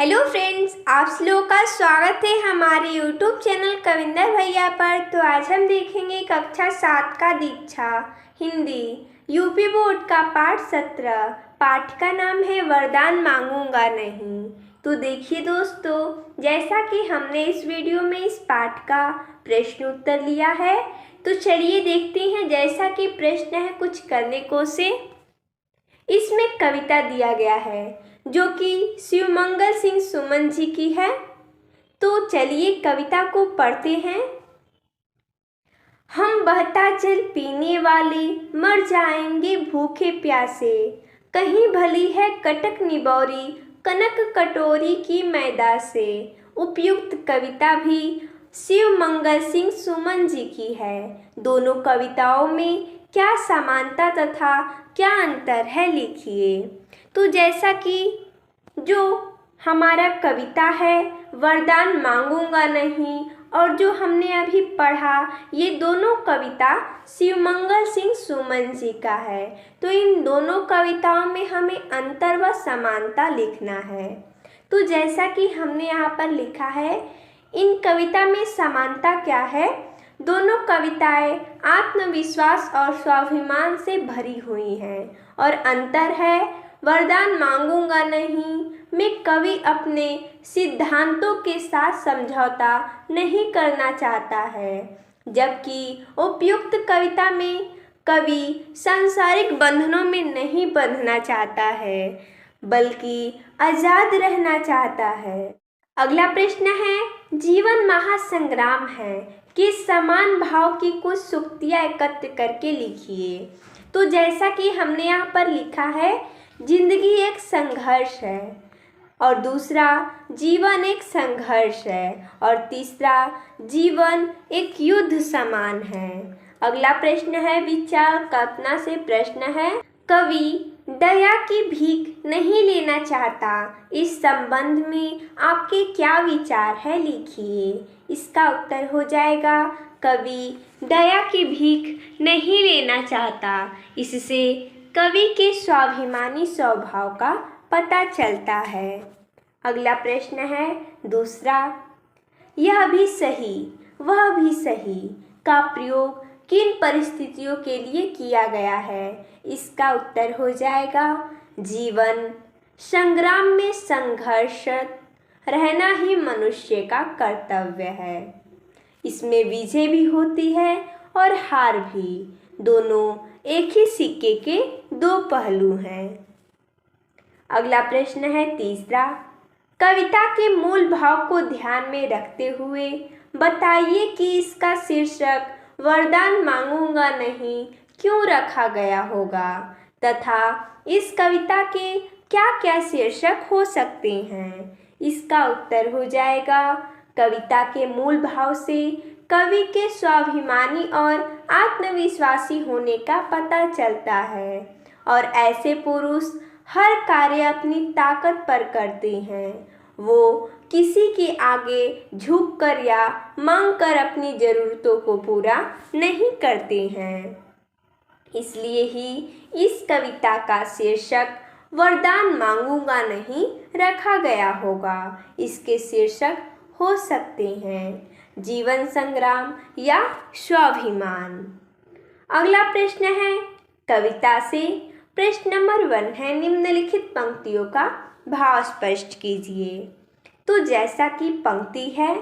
Hello friends, आप लोगों का स्वागत है हमारे यूट्यूब चैनल कविंदर भैया पर। तो आज हम देखेंगे कक्षा 7 का दीक्षा हिंदी यूपी बोर्ड का पाठ 17। पाठ का नाम है वरदान मांगूंगा नहीं। तो देखिए दोस्तों, जैसा कि हमने इस वीडियो में इस पाठ का प्रश्न उत्तर लिया है, तो चलिए देखते हैं। जैसा कि प्रश्न है कुछ करने को से, इसमें कविता दिया गया है जो कि शिवमंगल सिंह सुमन जी की है। तो चलिए कविता को पढ़ते हैं। हम बहता जल पीने वाले मर जाएंगे भूखे प्यासे, कहीं भली है कटक निबौरी कनक कटोरी की मैदा से। उपयुक्त कविता भी शिवमंगल सिंह सुमन जी की है। दोनों कविताओं में क्या समानता तथा क्या अंतर है, लिखिए। तो जैसा कि जो हमारा कविता है वरदान मांगूंगा नहीं, और जो हमने अभी पढ़ा, ये दोनों कविता शिवमंगल सिंह सुमन जी का है। तो इन दोनों कविताओं में हमें अंतर व समानता लिखना है। तो जैसा कि हमने यहाँ पर लिखा है, इन कविता में समानता क्या है? दोनों कविताएं आत्मविश्वास और स्वाभिमान से भरी हुई हैं। और अंतर है, वरदान मांगूंगा नहीं में कवि अपने सिद्धांतों के साथ समझौता नहीं करना चाहता है, जबकि उपयुक्त कविता में कवि सांसारिक बंधनों में नहीं बंधना चाहता है, बल्कि आजाद रहना चाहता है। अगला प्रश्न है, जीवन महासंग्राम है कि समान भाव की कुछ सूक्तियाँ एकत्र करके लिखिए। तो जैसा कि हमने यहाँ पर लिखा है, जिंदगी एक संघर्ष है, और दूसरा जीवन एक संघर्ष है, और तीसरा जीवन एक युद्ध समान है। अगला प्रश्न है, विचार कल्पना से प्रश्न है, कवि दया की भीख नहीं लेना चाहता, इस संबंध में आपके क्या विचार है, लिखिए। इसका उत्तर हो जाएगा, कवि दया की भीख नहीं लेना चाहता। इससे कवि के स्वाभिमानी स्वभाव का पता चलता है। अगला प्रश्न है दूसरा, यह भी सही वह भी सही का प्रयोग किन परिस्थितियों के लिए किया गया है? इसका उत्तर हो जाएगा, जीवन संग्राम में संघर्षरत रहना ही मनुष्य का कर्तव्य है। इसमें विजय भी होती है और हार भी, दोनों एक ही सिक्के के दो पहलू हैं। अगला प्रश्न है तीसरा, कविता के मूल भाव को ध्यान में रखते हुए बताइए कि इसका शीर्षक वरदान मांगूंगा नहीं क्यों रखा गया होगा, तथा इस कविता के क्या क्या शीर्षक हो सकते हैं। इसका उत्तर हो जाएगा, कविता के मूल भाव से कवि के स्वाभिमानी और आत्मविश्वासी होने का पता चलता है, और ऐसे पुरुष हर कार्य अपनी ताकत पर करते हैं। वो किसी के आगे झुककर या मांगकर अपनी ज़रूरतों को पूरा नहीं करते हैं। इसलिए ही इस कविता का शीर्षक वरदान मांगूंगा नहीं रखा गया होगा। इसके शीर्षक हो सकते हैं जीवन संग्राम या स्वाभिमान। अगला प्रश्न है कविता से, प्रश्न नंबर 1 है, निम्नलिखित पंक्तियों का भाव स्पष्ट कीजिए। तो जैसा कि पंक्ति है,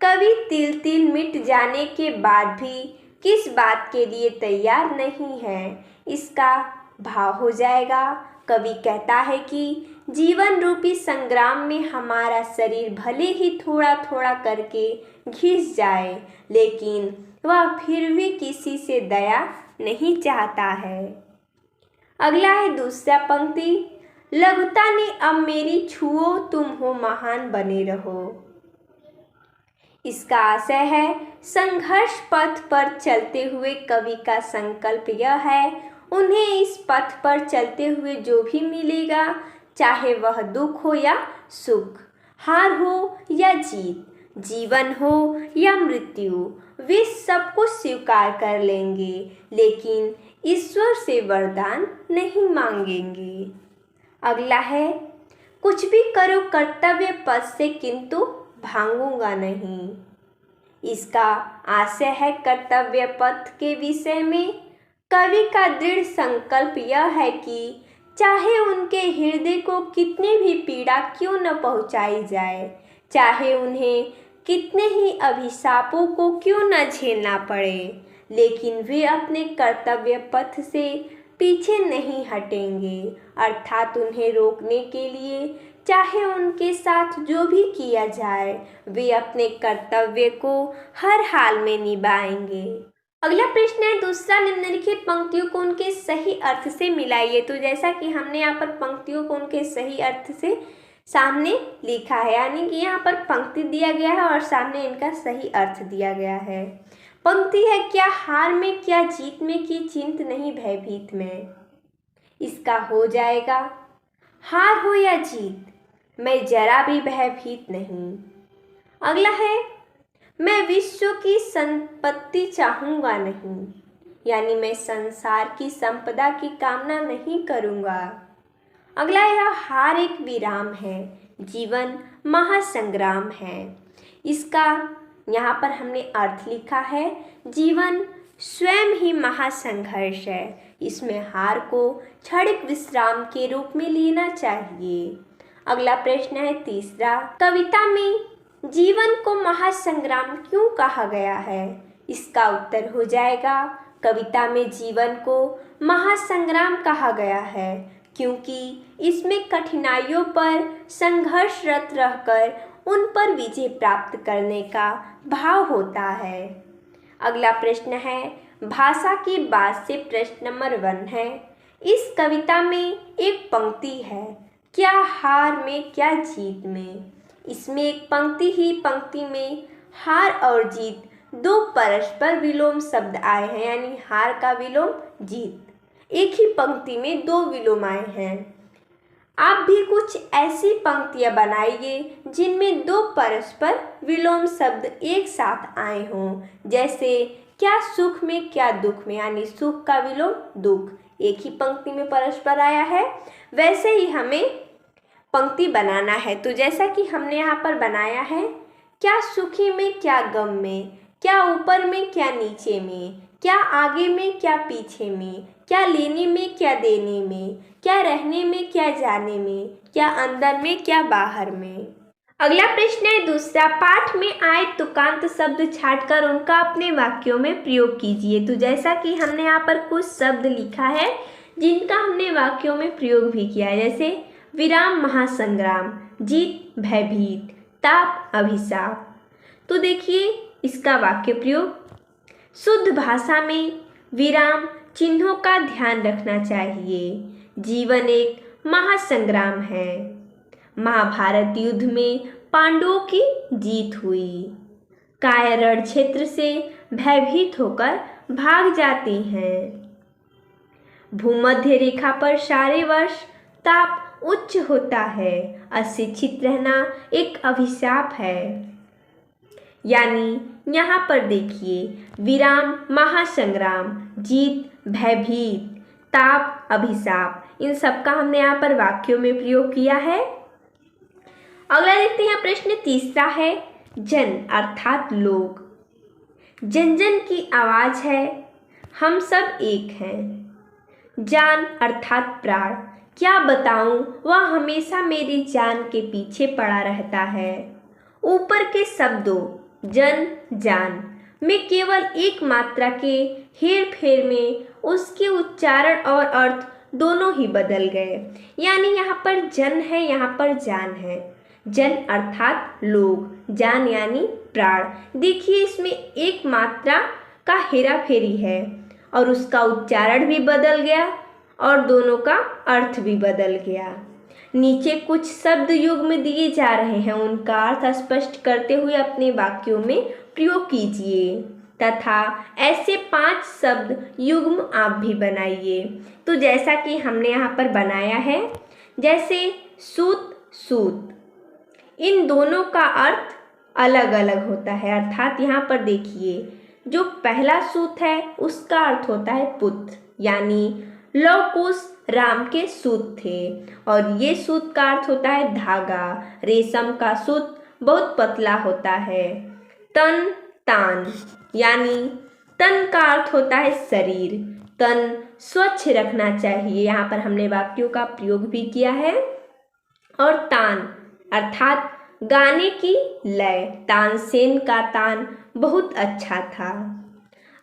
कवि तिल तिल मिट जाने के बाद भी किस बात के लिए तैयार नहीं है, इसका भाव हो जाएगा, कवि कहता है कि जीवन रूपी संग्राम में हमारा शरीर भले ही थोड़ा थोड़ा करके घिस जाए, लेकिन वह फिर भी किसी से दया नहीं चाहता है। अगला है दूसरा पंक्ति, लघुता ने अब मेरी छुओ तुम हो महान बने रहो। इसका आशय है, संघर्ष पथ पर चलते हुए कवि का संकल्प यह है, उन्हें इस पथ पर चलते हुए जो भी मिलेगा, चाहे वह दुख हो या सुख, हार हो या जीत, जीवन हो या मृत्यु, वे सब कुछ स्वीकार कर लेंगे, लेकिन ईश्वर से वरदान नहीं मांगेंगे। अगला है, कुछ भी करो कर्तव्य पथ से किंतु भागूंगा नहीं। इसका आशय है कर्तव्य पथ के विषय में कवि का दृढ़ संकल्प यह है कि चाहे उनके हृदय को कितनी भी पीड़ा क्यों न पहुंचाई जाए, चाहे उन्हें कितने ही अभिशापों को क्यों न झेलना पड़े, लेकिन वे अपने कर्तव्य पथ से पीछे नहीं हटेंगे। अर्थात उन्हें रोकने के लिए चाहे उनके साथ जो भी किया जाए, वे अपने कर्तव्य को हर हाल में निभाएंगे। अगला प्रश्न है दूसरा, निम्नलिखित पंक्तियों को उनके सही अर्थ से मिलाइए। तो जैसा कि हमने यहाँ पर पंक्तियों को उनके सही अर्थ से सामने लिखा है, यानी कि यहाँ पर पंक्ति दिया गया है और सामने इनका सही अर्थ दिया गया है। पंक्ति है, क्या हार में क्या जीत में की चिंत नहीं भयभीत में। इसका हो जाएगा, हार हो या जीत मैं जरा भी भयभीत नहीं। अगला है, मैं विश्व की संपत्ति चाहूँगा नहीं, यानी मैं संसार की संपदा की कामना नहीं करूँगा। अगला यह हार एक विराम है, जीवन महासंग्राम है। इसका यहाँ पर हमने अर्थ लिखा है, जीवन स्वयं ही महासंघर्ष है। इसमें हार को क्षणिक विश्राम के रूप में लेना चाहिए। अगला प्रश्न है तीसरा, कविता में जीवन को महासंग्राम क्यों कहा गया है। इसका उत्तर हो जाएगा, कविता में जीवन को महासंग्राम कहा गया है क्योंकि इसमें कठिनाइयों पर संघर्षरत रहकर उन पर विजय प्राप्त करने का भाव होता है। अगला प्रश्न है, भाषा की बात से प्रश्न नंबर 1 है, इस कविता में एक पंक्ति है, क्या हार में क्या जीत में। इसमें एक पंक्ति ही पंक्ति में हार और जीत दो परस्पर विलोम शब्द आए हैं, यानी हार का विलोम जीत। एक ही पंक्ति में दो विलोम आए हैं। आप भी कुछ ऐसी पंक्तियां बनाइए जिनमें दो परस्पर विलोम शब्द एक साथ आए हों, जैसे क्या सुख में क्या दुख में, यानी सुख का विलोम दुख एक ही पंक्ति में परस्पर आया है। वैसे ही हमें पंक्ति बनाना है। तो जैसा कि हमने यहाँ पर बनाया है, क्या सुखी में क्या गम में, क्या ऊपर में क्या नीचे में, क्या आगे में क्या पीछे में, क्या लेने में क्या देने में, क्या रहने में क्या जाने में, क्या अंदर में क्या बाहर में। अगला प्रश्न है दूसरा, पाठ में आए तुकांत शब्द छांटकर उनका अपने वाक्यों में प्रयोग कीजिए। तो जैसा कि हमने यहाँ पर कुछ शब्द लिखा है जिनका हमने वाक्यों में प्रयोग भी किया है, जैसे विराम महासंग्राम, जीत भयभीत, ताप अभिशाप। तो देखिए इसका वाक्य प्रयोग, शुद्ध भाषा में विराम चिन्हों का ध्यान रखना चाहिए। जीवन एक महासंग्राम है। महाभारत युद्ध में पांडवों की जीत हुई। काया रण क्षेत्र से भयभीत होकर भाग जाती हैं। भूमध्य रेखा पर सारे वर्ष ताप उच्च होता है। अशिक्षित रहना एक अभिशाप है। यानी यहाँ पर देखिए, विराम महासंग्राम, जीत भयभीत, ताप अभिशाप, इन सब का हमने यहाँ पर वाक्यों में प्रयोग किया है। अगला देखते हैं, प्रश्न तीसरा है, जन अर्थात लोग। जन जन की आवाज़ है, हम सब एक हैं। जान अर्थात प्राण, क्या बताऊं वह हमेशा मेरी जान के पीछे पड़ा रहता है। ऊपर के शब्दों जन जान में केवल एक मात्रा के हेर फेर में उसके उच्चारण और अर्थ दोनों ही बदल गए। यानी यहाँ पर जन है, यहाँ पर जान है। जन अर्थात लोग, जान यानी प्राण। देखिए इसमें एक मात्रा का हेरा फेरी है और उसका उच्चारण भी बदल गया और दोनों का अर्थ भी बदल गया। नीचे कुछ शब्द युग्म दिए जा रहे हैं, उनका अर्थ स्पष्ट करते हुए अपने वाक्यों में प्रयोग कीजिए तथा ऐसे 5 शब्द युग्म आप भी बनाइए। तो जैसा कि हमने यहाँ पर बनाया है, जैसे सूत सूत, इन दोनों का अर्थ अलग अलग होता है। अर्थात यहाँ पर देखिए, जो पहला सूत है उसका अर्थ होता है पुत्र, यानी लव कुश राम के सूत थे। और ये सूत का अर्थ होता है धागा। रेशम का सूत बहुत पतला होता है। तन तान, यानी तन का अर्थ होता है शरीर। तन स्वच्छ रखना चाहिए, यहाँ पर हमने वाक्यों का प्रयोग भी किया है। और तान अर्थात गाने की लय। तानसेन का तान बहुत अच्छा था।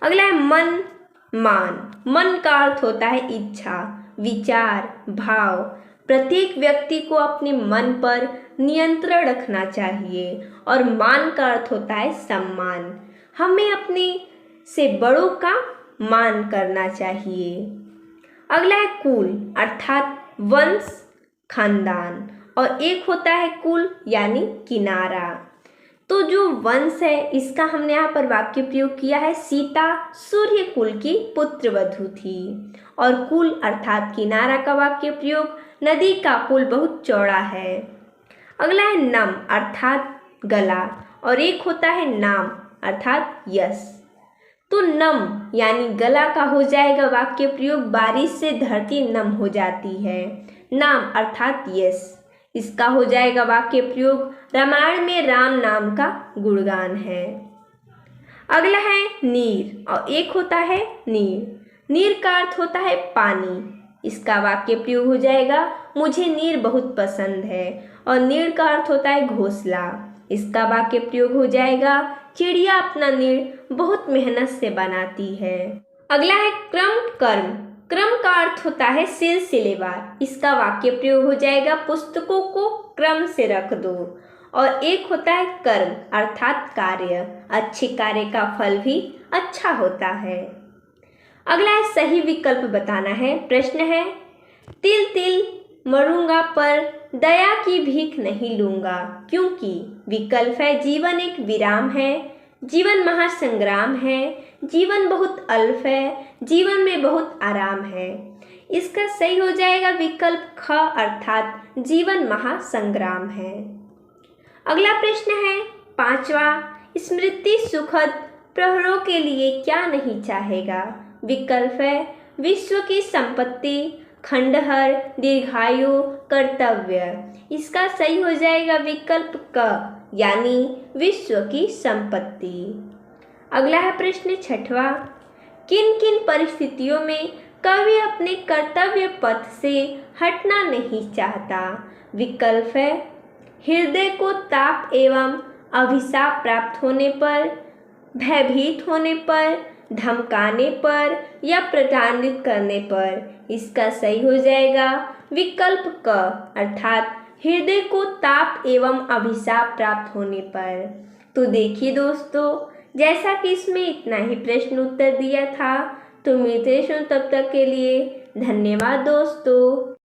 अगला है मन मान। मन का अर्थ होता है इच्छा, विचार, भाव। प्रत्येक व्यक्ति को अपने मन पर नियंत्रण रखना चाहिए। और मान का अर्थ होता है सम्मान। हमें अपने से बड़ों का मान करना चाहिए। अगला है कुल अर्थात वंश, खानदान। और एक होता है कुल यानी किनारा। तो जो वंश है इसका हमने यहाँ पर वाक्य प्रयोग किया है। सीता सूर्य कुल की पुत्र वधू थी। और कुल अर्थात किनारा का वाक्य प्रयोग, नदी का पुल बहुत चौड़ा है। अगला है नम अर्थात गला। और एक होता है नाम अर्थात यश। तो नम यानी गला का हो जाएगा वाक्य प्रयोग, बारिश से धरती नम हो जाती है। नाम अर्थात यश, इसका हो जाएगा वाक्य प्रयोग, रामायण में राम नाम का गुणगान है। अगला है नीर और एक होता है नीर। नीर का अर्थ होता है पानी। इसका वाक्य प्रयोग हो जाएगा, मुझे नीर बहुत पसंद है। और नीर का अर्थ होता है घोंसला। इसका वाक्य प्रयोग हो जाएगा, चिड़िया अपना नीर बहुत मेहनत से बनाती है। अगला है क्रम कर्म। क्रम का अर्थ होता है सिलसिलेवार। इसका वाक्य प्रयोग हो जाएगा, पुस्तकों को क्रम से रख दो। और एक होता है कर्म अर्थात कार्य। अच्छे कार्य का फल भी अच्छा होता है। अगला है सही विकल्प बताना है। प्रश्न है, तिल तिल मरूंगा पर दया की भीख नहीं लूंगा, क्योंकि विकल्प है जीवन एक विराम है, जीवन महासंग्राम है, जीवन बहुत अल्प है, जीवन में बहुत आराम है। इसका सही हो जाएगा विकल्प ख अर्थात जीवन महासंग्राम है। अगला प्रश्न है पांचवा, स्मृति सुखद प्रहरों के लिए क्या नहीं चाहेगा। विकल्प है विश्व की संपत्ति, खंडहर, दीर्घायु, कर्तव्य। इसका सही हो जाएगा विकल्प क यानी विश्व की संपत्ति। अगला है प्रश्न छठवां, किन किन परिस्थितियों में कवि अपने कर्तव्य पथ से हटना नहीं चाहता। विकल्प है हृदय को ताप एवं अभिशाप प्राप्त होने पर, भयभीत होने पर, धमकाने पर या प्रताड़ित करने पर। इसका सही हो जाएगा विकल्प क अर्थात हृदय को ताप एवं अभिशाप प्राप्त होने पर। तो देखिए दोस्तों, जैसा कि इसमें इतना ही प्रश्न उत्तर दिया था, तो मिलते हैं तब तक के लिए धन्यवाद दोस्तों।